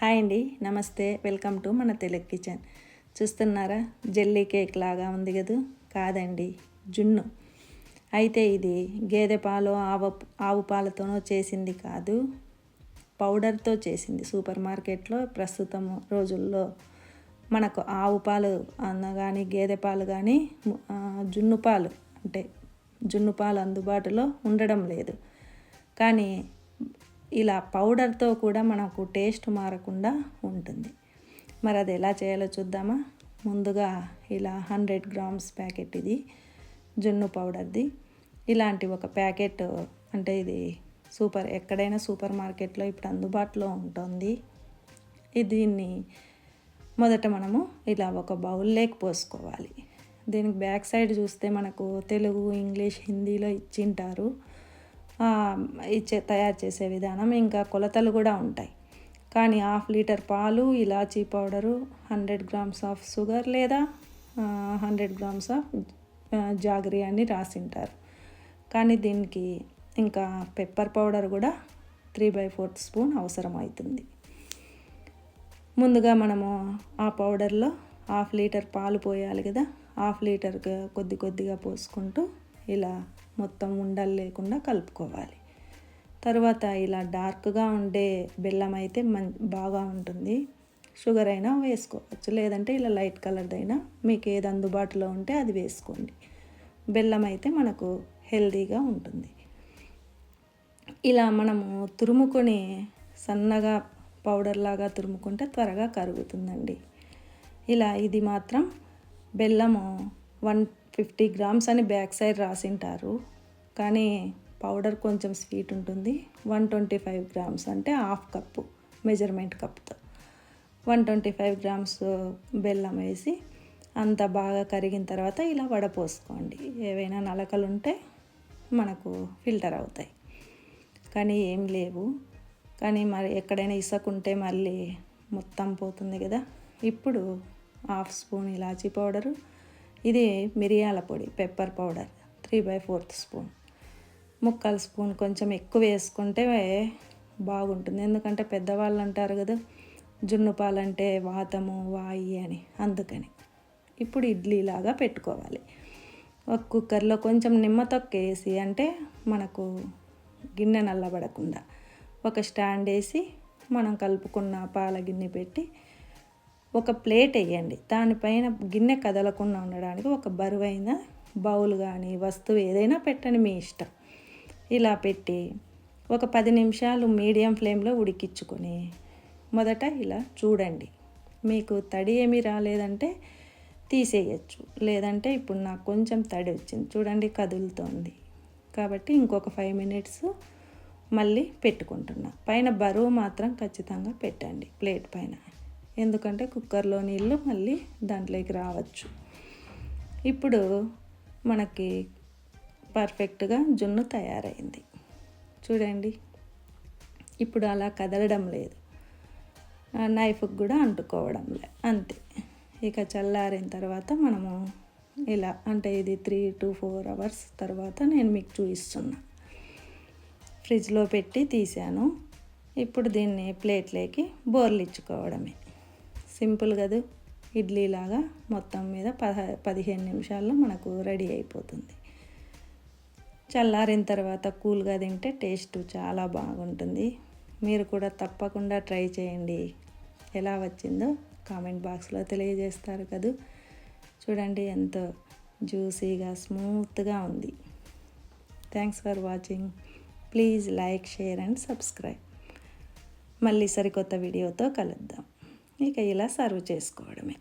Hi అండి, నమస్తే. Welcome to మన తెలుగు కిచెన్. చూస్తున్నారా, జెల్లీ కేక్ లాగా ఉంది కదా? కాదండి, జున్ను. అయితే ఇది గేదె పాలు ఆవు పాలతోనో చేసింది కాదు, పౌడర్తో చేసింది. సూపర్ మార్కెట్లో ప్రస్తుతం రోజుల్లో మనకు ఆవు పాలు కానీ గేదె పాలు కానీ జున్ను పాలు జున్ను పాలు అందుబాటులో ఉండడం లేదు. కానీ ఇలా పౌడర్తో కూడా మనకు టేస్ట్ మారకుండా ఉంటుంది. మరి అది ఎలా చేయాలో చూద్దామా? ముందుగా ఇలా 100 గ్రామ్స్ ప్యాకెట్ ఇది జున్ను పౌడర్ది. ఇలాంటి ఒక ప్యాకెట్ ఇది ఎక్కడైనా సూపర్ మార్కెట్లో ఇప్పుడు అందుబాటులో ఉంటుంది. దీన్ని మొదట మనము ఇలా ఒక బౌల్లోకి పోసుకోవాలి. దీనికి బ్యాక్ సైడ్ చూస్తే మనకు తెలుగు, ఇంగ్లీష్, హిందీలో ఇచ్చింటారు తయారు చేసే విధానం, ఇంకా కొలతలు కూడా ఉంటాయి. కానీ 1/2 లీటర్ పాలు, ఇలాచీ పౌడరు, 100 గ్రామ్స్ ఆఫ్ షుగర్ లేదా 100 గ్రామ్స్ ఆఫ్ జాగరీ అని రాసింటారు. కానీ దీనికి ఇంకా పెప్పర్ పౌడర్ కూడా 3/4 స్పూన్ అవసరం అవుతుంది. ముందుగా మనము ఆ పౌడర్లో 1/2 లీటర్ పాలు పోయాలి కదా, 1/2 లీటర్ కొద్దిగా పోసుకుంటూ ఇలా మొత్తం ఉండలు లేకుండా కలుపుకోవాలి. తర్వాత ఇలా డార్క్గా ఉండే బెల్లం అయితే బాగా ఉంటుంది. షుగర్ అయినా వేసుకోవచ్చు, లేదంటే ఇలా లైట్ కలర్దైనా మీకు ఏది అందుబాటులో ఉంటే అది వేసుకోండి. బెల్లం అయితే మనకు హెల్తీగా ఉంటుంది. ఇలా మనము తురుముకొని సన్నగా పౌడర్ లాగా తురుముకుంటే త్వరగా కరుగుతుందండి. ఇలా ఇది మాత్రం బెల్లము 150 గ్రామ్స్ అని బ్యాక్ సైడ్ రాసింటారు, కానీ పౌడర్ కొంచెం స్వీట్ ఉంటుంది. 125 గ్రామ్స్ అంటే 1/2 కప్పు మెజర్మెంట్ కప్తో 125 గ్రామ్స్ బెల్లం వేసి అంత బాగా కరిగిన తర్వాత ఇలా వడపోసుకోండి. ఏవైనా నలకలు ఉంటే మనకు ఫిల్టర్ అవుతాయి, కానీ ఏం లేవు. కానీ మరి ఎక్కడైనా ఇసుకుంటే మళ్ళీ మొత్తం పోతుంది కదా. ఇప్పుడు 1/2 స్పూన్ ఇలాచీ పౌడరు, ఇది మిరియాల పొడి పెప్పర్ పౌడర్ 3/4 స్పూన్, 1/4 స్పూన్ కొంచెం ఎక్కువ వేసుకుంటే బాగుంటుంది. ఎందుకంటే పెద్దవాళ్ళు అంటారు కదా, జున్ను పాలంటే వాతము వాయి అని, అందుకని. ఇప్పుడు ఇడ్లీలాగా పెట్టుకోవాలి. ఒక కుక్కర్లో కొంచెం నిమ్మ తొక్క వేసి, అంటే మనకు గిన్నె నల్లబడకుండా ఒక స్టాండ్ వేసి మనం కలుపుకున్న పాల గిన్నె పెట్టి ఒక ప్లేట్ వేయండి. దానిపైన గిన్నె కదలకుండా ఉండడానికి ఒక బరువైన బౌల్ కానీ వస్తువు ఏదైనా పెట్టండి, మీ ఇష్టం. ఇలా పెట్టి ఒక 10 నిమిషాలు మీడియం ఫ్లేమ్లో ఉడికించుకొని మొదట ఇలా చూడండి. మీకు తడి ఏమీ రాలేదంటే తీసేయచ్చు, లేదంటే ఇప్పుడు నాకు కొంచెం తడి వచ్చింది చూడండి, కదులుతోంది. కాబట్టి ఇంకొక 5 మినిట్స్ మళ్ళీ పెట్టుకుంటున్నా. పైన బరువు మాత్రం ఖచ్చితంగా పెట్టండి ప్లేట్ పైన, ఎందుకంటే కుక్కర్లో నీళ్ళు మళ్ళీ దాంట్లోకి రావచ్చు. ఇప్పుడు మనకి పర్ఫెక్ట్గా జున్ను తయారైంది చూడండి. ఇప్పుడు అలా కదలడం లేదు, నైఫ్కి కూడా అంటుకోవడం లేదు, అంతే. ఇక చల్లారిన తర్వాత మనము ఇలా ఇది 3 to 4 అవర్స్ తర్వాత నేను మీకు చూపిస్తున్నా. ఫ్రిడ్జ్లో పెట్టి తీసాను. ఇప్పుడు దీన్ని ప్లేట్లోకి బోర్లిచ్చుకోవడమే. సింపుల్ కదా, ఇడ్లీలాగా మొత్తం మీద 15 నిమిషాల్లో మనకు రెడీ అయిపోతుంది. చల్లారిన తర్వాత కూల్గా తింటే టేస్ట్ చాలా బాగుంటుంది. మీరు కూడా తప్పకుండా ట్రై చేయండి. ఎలా వచ్చిందో కామెంట్ బాక్స్లో తెలియజేస్తారు కదా. చూడండి, ఎంతో జ్యూసీగా స్మూత్గా ఉంది. Thanks for watching. Please like, share and subscribe. మళ్ళీ సరికొత్త వీడియోతో కలుద్దాం. ఇక ఇలా సర్వ్ చేసుకోవడమే.